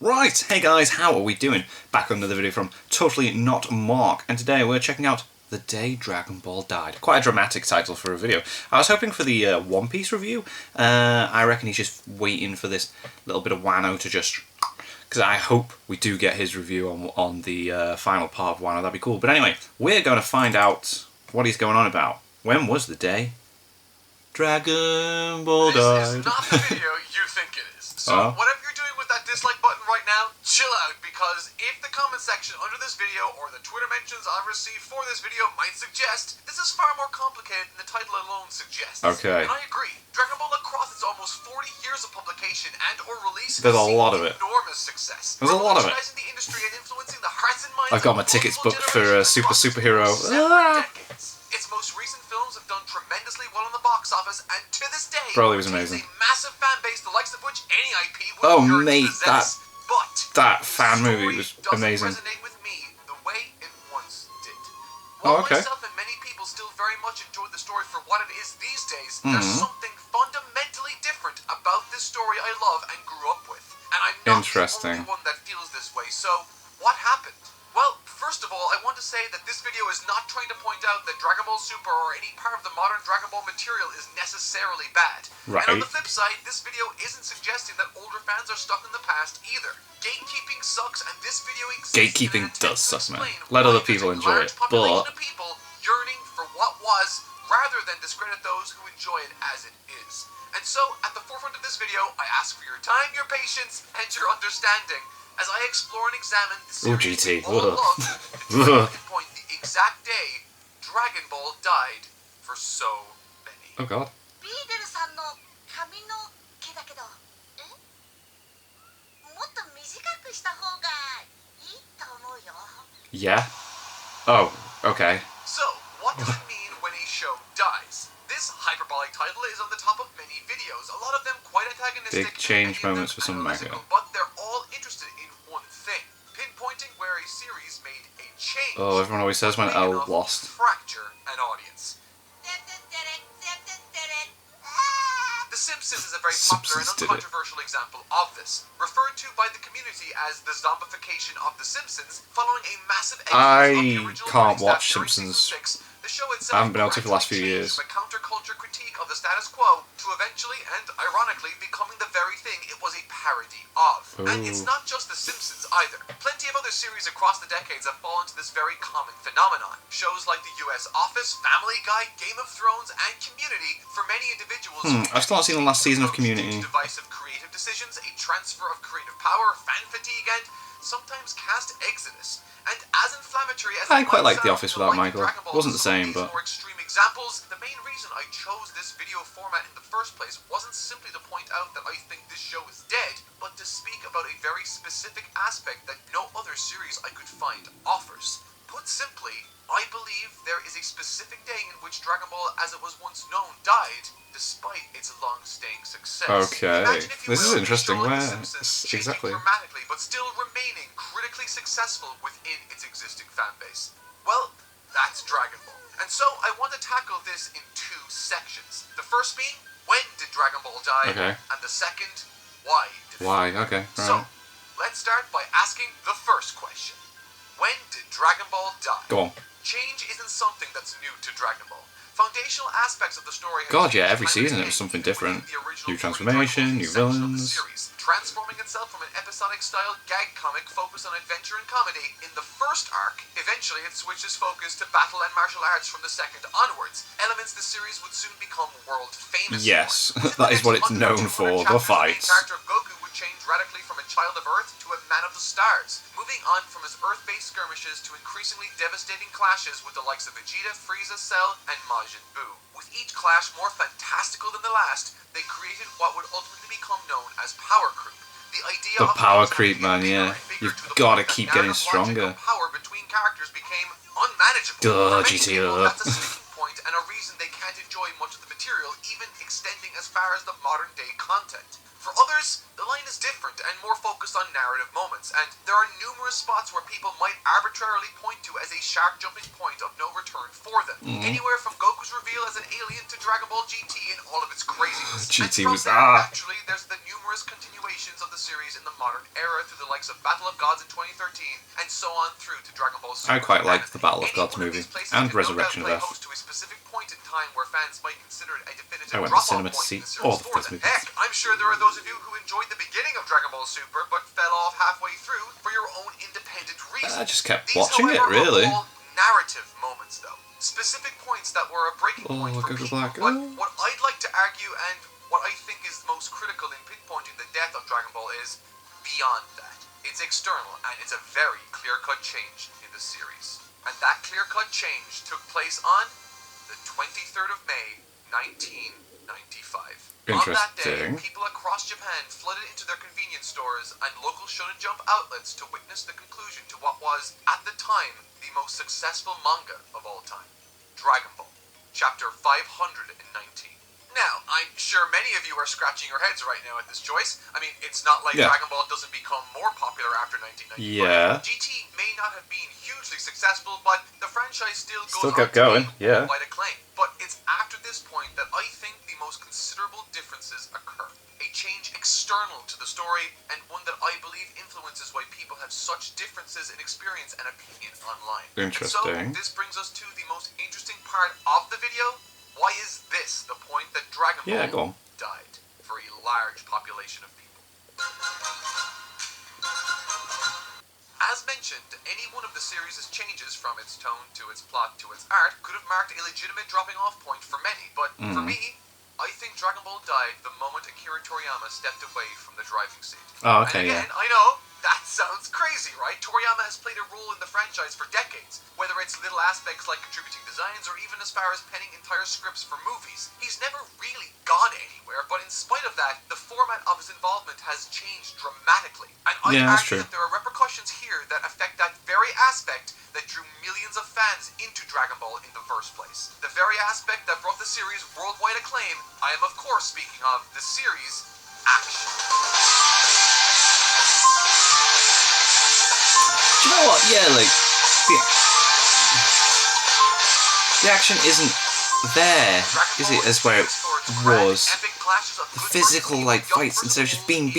Right, hey guys, how are we doing? Back on another video from Totally Not Mark, and today we're checking out The Day Dragon Ball Died. Quite a dramatic title for a video. I was hoping for the One Piece review. I reckon he's just waiting for this little bit of Wano to just... because I hope we do get his review on the final part of Wano, that'd be cool. But anyway, we're going to find out what he's going on about. When was the day Dragon Ball died? This is not the video you think it is. So whatever you're doing with that dislike button right now, chill out, because if the comment section under this video or the Twitter mentions I've received for this video might suggest, this is far more complicated than the title alone suggests. Okay. And I agree. Dragon Ball across its almost 40 years of publication and or release There's a lot of it. Enormous success. There's a lot of it. The industry and influencing the hearts and minds I've got my tickets booked for Superhero. Its most recent films have done tremendously well in the box office, and to this day, Broly was amazing. a massive fan base, the likes of which any IP would possess. that fan movie was amazing. Resonate with me the way it once did. Oh, While okay. myself and many people still very much enjoy the story for what it is these days, there's something fundamentally different about this story I love and grew up with. And I'm not the only one that feels this way. So, what happened? Well, first of all, I want to say that this video is not trying to point out that Dragon Ball Super or any part of the modern Dragon Ball material is necessarily bad. Right. And on the flip side, this video isn't suggesting that older fans are stuck in the past either. Gatekeeping sucks, and this video exists. Gatekeeping does suck, man. Let other people enjoy it, but of people yearning for what was, rather than discredit those who enjoy it as it is. And so, at the forefront of this video, I ask for your time, your patience, and your understanding as I explore and examine the series we all love to try to pinpoint the exact day Dragon Ball died for so many. oh god. Yeah? Oh, okay. So, what does it mean when a show dies? This hyperbolic title is on the top of many videos, a lot of them quite antagonistic. Big change moments for some manga. But they're all interested in one thing, pinpointing where a series made a change. Oh, everyone always says when L lost. Fracture an audience. The Simpsons is a very popular and uncontroversial example of this, referred to by the community as the zombification of The Simpsons, following a massive I exodus of the original can't voice watch during Simpsons. season 6. The show itself I haven't been able to for the last few years. From a counterculture critique of the status quo to eventually and ironically becoming the very thing it was a parody of. And it's not just The Simpsons either. Plenty of other series across the decades have fallen to this very common phenomenon. Shows like The U.S. Office, Family Guy, Game of Thrones, and Community, for many individuals... I've still not seen the last season of Community. Divisive creative decisions, a transfer of creative power, fan fatigue, and sometimes cast exodus. And as inflammatory as I quite like The Office without Michael. It wasn't the same, but... more extreme examples, the main reason I chose this video format in the first place wasn't simply to point out that I think this show is dead, but to speak about a very specific aspect that no other series I could find offers. Put simply, I believe there is a specific day in which Dragon Ball as it was once known died, despite its long-staying success. Okay, this is interesting. Where exactly? Dramatically, but still remaining critically successful within its existing fan base. Well, that's Dragon Ball. And so I want to tackle this in two sections. The first being, when did Dragon Ball die? Okay. And the second, why did it? Why? Okay, right. So, let's start by asking the first question. When did Dragon Ball die? Go on. Change isn't something that's new to Dragon Ball. Foundational aspects of the story have God, yeah, every season it was something different. New transformation, new villains. Transforming itself from an episodic-style gag comic focused on adventure and comedy in the first arc. Eventually, it switches focus to battle and martial arts from the second onwards. Elements the series would soon become world-famous. Yes, that is what it's known for, the fights. The character of Goku would change radically from a child of Earth to a man of the stars, moving on from his Earth-based skirmishes to increasingly devastating clashes with the likes of Vegeta, Frieza, Cell, and Majin Buu. With each clash more fantastical than the last, they created what would ultimately become known as power creep. The idea The of power creep, man, yeah. You've got to keep getting stronger. Power between characters became unmanageable. Duh, For many GTO. people, that's a sticking point and a reason they can't enjoy much of the material, even extending as far as the modern day content. For others, the line is different and more focused on on narrative moments, and there are numerous spots where people might arbitrarily point to as a shark-jumping point of no return for them. Anywhere from Goku's reveal as an alien to Dragon Ball GT in all of its craziness. GT and was naturally, there's the numerous continuations of the series in the modern era through the likes of Battle of Gods in 2013, and so on through to Dragon Ball Super. I quite liked the Battle of Any Gods one of movie these places and can no Resurrection of doubt play Earth. host to a specific point in time where fans might consider it a definitive I went to drop-off cinema to point see in the series all of for those them. movies. Heck, I'm sure there are those of you who enjoyed the beginning of Dragon Ball Super but fell off halfway through for your own independent reasons. I just kept These, watching it, however, really. are all narrative moments, though. Specific points that were a breaking point for Goku people. Black. But what I'd like to argue, and what I think is most critical in pinpointing the death of Dragon Ball, is beyond that. It's external, and it's a very clear-cut change in the series. And that clear-cut change took place on the 23rd of May, 1995. On that day, Interesting. people across Japan flooded into their convenience stores and local Shonen Jump outlets to witness the conclusion to what was, at the time, the most successful manga of all time, Dragon Ball, chapter 519. Now, I'm sure many of you are scratching your heads right now at this choice. I mean, it's not like Yeah. Dragon Ball doesn't become more popular after 1995. Yeah. GT may not have been hugely successful, but the franchise still goes Still on kept to going, gain yeah. worldwide acclaim. But it's after this point that I think the most considerable differences occur. A change external to the story, and one that I believe influences why people have such differences in experience and opinion online. Interesting. And so, this brings us to the most interesting part of the video. Why is this the point that Dragon Yeah, Ball go on. died for a large population of people? As mentioned, any one of the series' changes from its tone to its plot to its art could have marked a legitimate dropping-off point for many, but for me, I think Dragon Ball died the moment Akira Toriyama stepped away from the driving seat. Oh, okay, And yeah. again, I know, that sounds crazy, right? Toriyama has played a role in the franchise for decades, whether it's little aspects like contributing designs or even as far as penning entire scripts for movies. He's never really gone anywhere, but in spite of that, the format of his involvement has changed dramatically. And I Yeah, that's argue true. that there are repercussions here that affect that very aspect that drew millions of fans into Dragon Ball in the first place. The very aspect that brought the series worldwide acclaim. I am of course speaking of the series action. Do you know what? Yeah, like the action isn't there, is it? As where it was. The physical like fights instead of just beam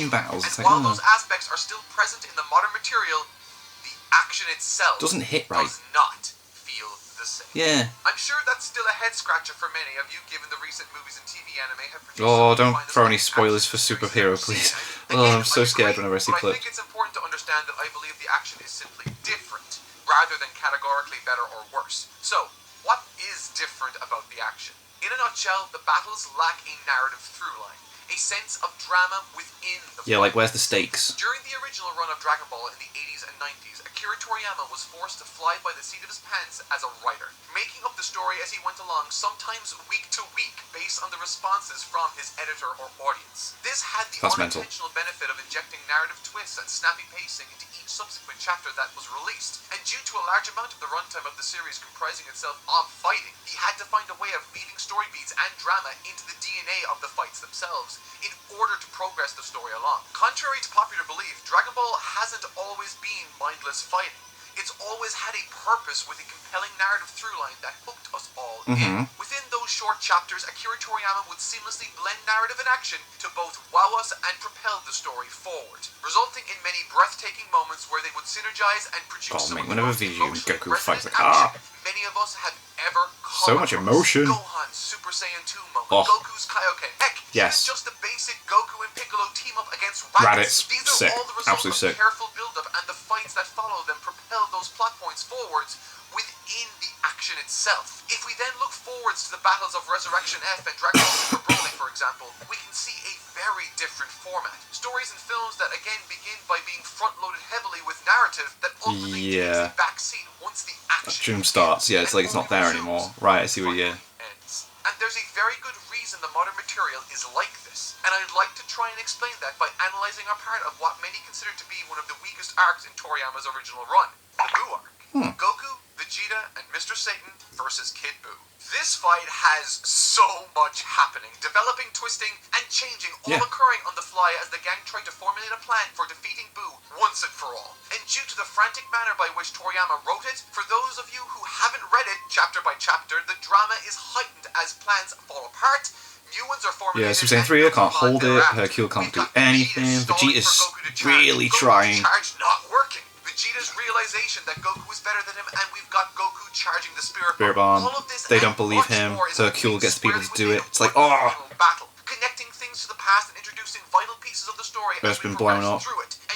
battles. It's And like, while those aspects are still present in the modern material, the action itself doesn't hit right. does not feel the same. Yeah. I'm sure that's still a head scratcher for many of you, given the recent movies and TV anime have produced. Oh, some don't of the throw any finest spoilers action for series Superhero, I've please. seen. Oh, Again, I'm so I scared agree, whenever I see but I clips. think it's important to understand that I believe the action is simply different, rather than categorically better or worse. So, what is different about the action? In a nutshell, the battles lack a narrative through line, a sense of drama within the Yeah, like fight. where's the stakes? During the original run of Dragon Ball in the 80s and 90s, Akira Toriyama was forced to fly by the seat of his pants as a writer, making up the story as he went along, sometimes week to week, based on the responses from his editor or audience. This had the That's mental. unintentional benefit of injecting narrative twists and snappy pacing into each subsequent chapter that was released, and due to a large amount of the runtime of the series comprising itself of fighting, he had to find a way of weaving story beats and drama into the DNA of the fights themselves in order to progress the story along. Contrary to popular belief, Dragon Ball hasn't always been mindless fighting. It's always had a purpose with a compelling narrative through line that hooked us all in. Within those short chapters, Akira Toriyama would seamlessly blend narrative and action to both wow us and propel the story forward, resulting in many breathtaking moments where they would synergize and produce Oh, some mate, of the whenever most Vegeta and emotionally Goku fights, resonant like, action many of us have ever come So much across. emotion. Gohan Super Saiyan 2 moment, Oh. Goku's Kaioken, heck, Yes. even just the basic Goku and Piccolo team up against Raditz, These are sick. all the results Absolutely of sick. careful build-up, and the fights that follow them propel those plot points forwards within the action itself. If we then look forwards to the battles of Resurrection F and Dragon Ball Super Broly, for example, we can see a very different format. Stories and films that again begin by being front-loaded heavily with narrative that ultimately Yeah. takes a backseat once the action Dream starts. Yeah, it's like it's not there anymore. Right, I see what you. ends. And there's a very good reason the modern material is like this. And I'd like to try and explain that by analysing a part of what many consider to be one of the weakest arcs in Toriyama's original run, the Buu arc. Goku, the Vegeta and Mr. Satan versus Kid Buu. This fight has so much happening, developing, twisting, and changing, all occurring on the fly as the gang tried to formulate a plan for defeating Buu once and for all. And due to the frantic manner by which Toriyama wrote it, for those of you who haven't read it chapter by chapter, the drama is heightened as plans fall apart. New ones are formulated. Yeah, so we're saying Freezer can't hold it, Hercule can't do anything, Vegeta's really trying. Not working. Vegeta's realization that Goku is better than him, and we've got Goku charging the Spirit Bomb. All of this They don't believe him. Hercule gets people to do it. It's like, battle, connecting things to the past and introducing vital pieces of the story. It's been blown up.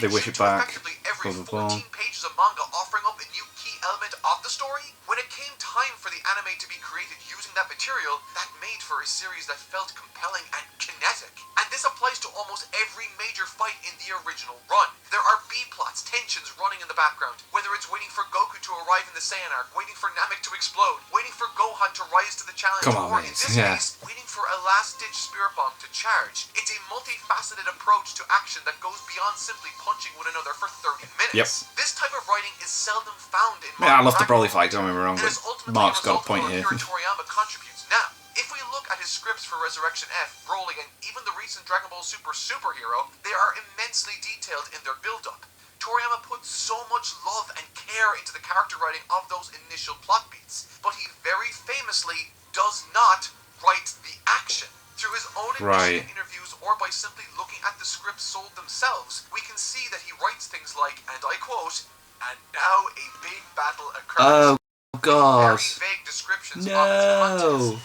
They wish it back. Every Blah, blah, blah. 14 pages of manga offering up a new key element of the story. When it came time for the anime to be created using that material, that made for a series that felt compelling and kinetic. And this applies to almost every major fight in the original run. There are B-plots, tensions running in the background, whether it's waiting for Goku to arrive in the Saiyan arc, waiting for Namek to explode, waiting for Gohan to rise to the challenge, or in this case, waiting for a last-ditch Spirit Bomb to charge. It's a multifaceted approach to action that goes beyond simply punching one another for 30 minutes. This type of writing is seldom found in I love the Broly fight, don't get me wrong, but Mark's got a point here. Toriyama contributes. Now, if we look at his scripts for Resurrection F, Broly, and even the recent Dragon Ball Super Superhero, they are immensely detailed in their build-up. Toriyama puts so much love and care into the character writing of those initial plot beats, but he very famously does not write the action. Through his own interviews or by simply looking at the scripts sold themselves, we can see that he writes things like, and I quote, "And now a big battle occurs." Oh God. Very vague descriptions of its content.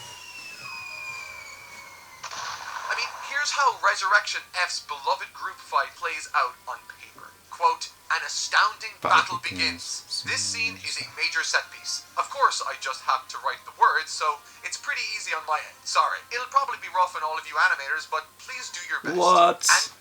I mean, here's how Resurrection F's beloved group fight plays out on paper. Quote, "An astounding battle begins. This scene is a major set piece. Of course, I just have to write the words, so it's pretty easy on my end. Sorry. It'll probably be rough on all of you animators, but please do your best." What? And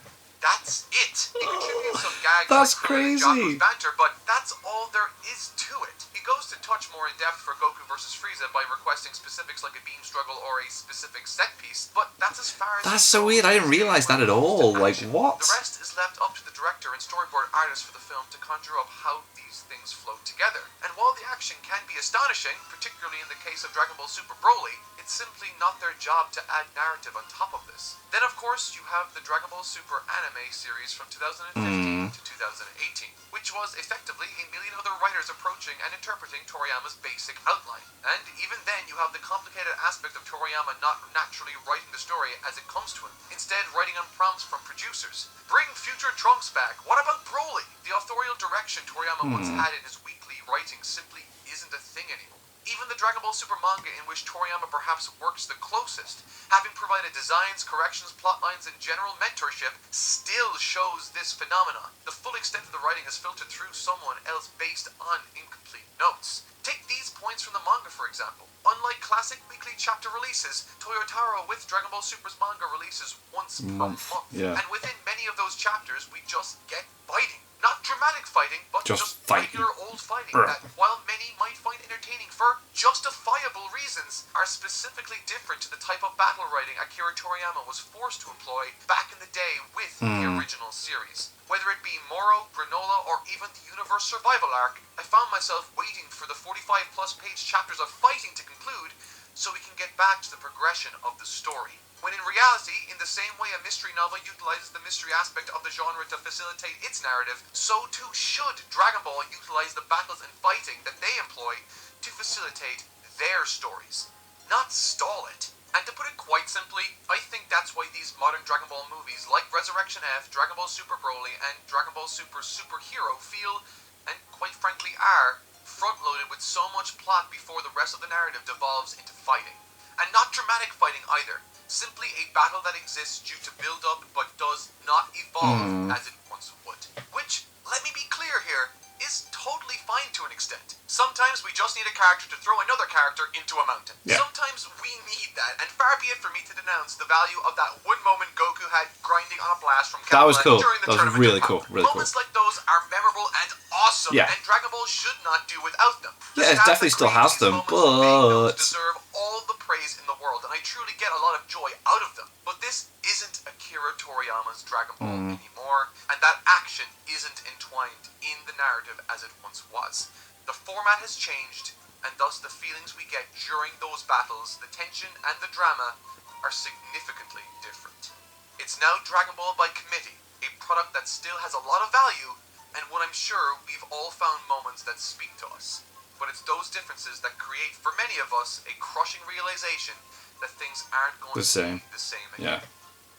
that's it. He contributes some gags That's like Krillin and crazy. Jaco's banter, but that's all there is to it. He goes to touch more in depth for Goku versus Frieza by requesting specifics like a beam struggle or a specific set piece, but that's as far as... That's so weird, I didn't realise that at all. Like, what? The rest is left up to the director and storyboard artists for the film to conjure up how these things flow together. And while the action can be astonishing, particularly in the case of Dragon Ball Super Broly, it's simply not their job to add narrative on top of this. Then of course you have the Dragon Ball Super anime series from 2015 to 2018, which was effectively a million other writers approaching and interpreting Toriyama's basic outline. And even then you have the complicated aspect of Toriyama not naturally writing the story as it comes to him, instead writing on prompts from producers. Bring future Trunks back. What about Broly? The authorial direction Toriyama once had in his weekly writing simply isn't a thing anymore. Even the Dragon Ball Super manga, in which Toriyama perhaps works the closest, having provided designs, corrections, plotlines, and general mentorship, still shows this phenomenon. The full extent of the writing is filtered through someone else based on incomplete notes. Take these points from the manga, for example. Unlike classic weekly chapter releases, Toyotaro with Dragon Ball Super's manga releases once per month. And within many of those chapters, we just get fighting. Not dramatic fighting, but just regular old fighting that, while many might find entertaining for justifiable reasons, are specifically different to the type of battle writing Akira Toriyama was forced to employ back in the day with the original series. Whether it be Moro, Granola, or even the Universe Survival arc, I found myself waiting for the 45-plus page chapters of fighting to conclude so we can get back to the progression of the story. When in reality, in the same way a mystery novel utilizes the mystery aspect of the genre to facilitate its narrative, so too should Dragon Ball utilize the battles and fighting that they employ to facilitate their stories, not stall it. And to put it quite simply, I think that's why these modern Dragon Ball movies like Resurrection F, Dragon Ball Super Broly, and Dragon Ball Super Superhero feel, and quite frankly are, front-loaded with so much plot before the rest of the narrative devolves into fighting. And not dramatic fighting either. Simply a battle that exists due to build-up but does not evolve as it once would. Which, let me be clear here, is totally fine to an extent. Sometimes we just need a character to throw another character into a mountain. Sometimes we need that, and far be it for me to denounce the value of that one moment Goku had grinding on a blast from That was cool. during the That was tournament. really cool. Really cool. Moments like those are memorable and awesome, and Dragon Ball should not do without them. Yeah, it definitely still has them, but deserve all the praise in the world, and I truly get a lot of joy out of them. But this isn't Akira Toriyama's Dragon Ball anymore, and that action isn't entwined in the narrative as it once was. The format has changed, and thus the feelings we get during those battles, the tension and the drama, are significantly different. It's now Dragon Ball by committee, a product that still has a lot of value, and one I'm sure we've all found moments that speak to us. But it's those differences that create, for many of us, a crushing realization that things aren't going to be the same again.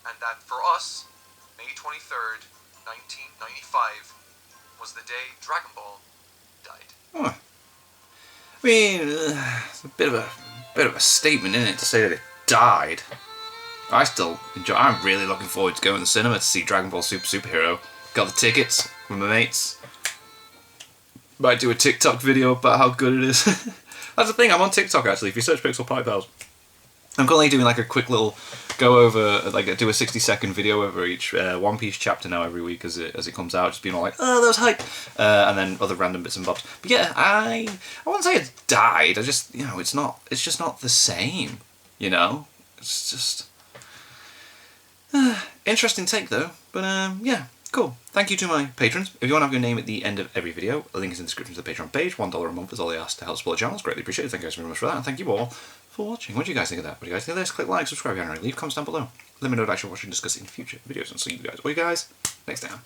And that for us, May 23rd, 1995, was the day Dragon Ball died. Oh. I mean, it's a bit of a statement, isn't it, to say that it died. I still enjoy. I'm really looking forward to going to the cinema to see Dragon Ball Super Superhero. Got the tickets with my mates. Might do a TikTok video about how good it is. That's the thing. I'm on TikTok actually. If you search Pixel Pipe Pals, I'm currently doing like a quick little go over, like do a 60-second video over each One Piece chapter now every week as it comes out, just being all like, oh, that was hype, and then other random bits and bobs. But yeah, I wouldn't say it died. I just, it's just not the same. It's just interesting take though. But yeah, cool. Thank you to my patrons. If you want to have your name at the end of every video, a link is in the description to the Patreon page. $1 a month is all I ask to help support the channel. It's greatly appreciated. Thank you guys very much for that, and thank you all for watching. What do you guys think of that? What do you guys think of this? Click like, subscribe, and leave comments down below. Let me know what I should watch and discuss in future videos, and see you guys next time.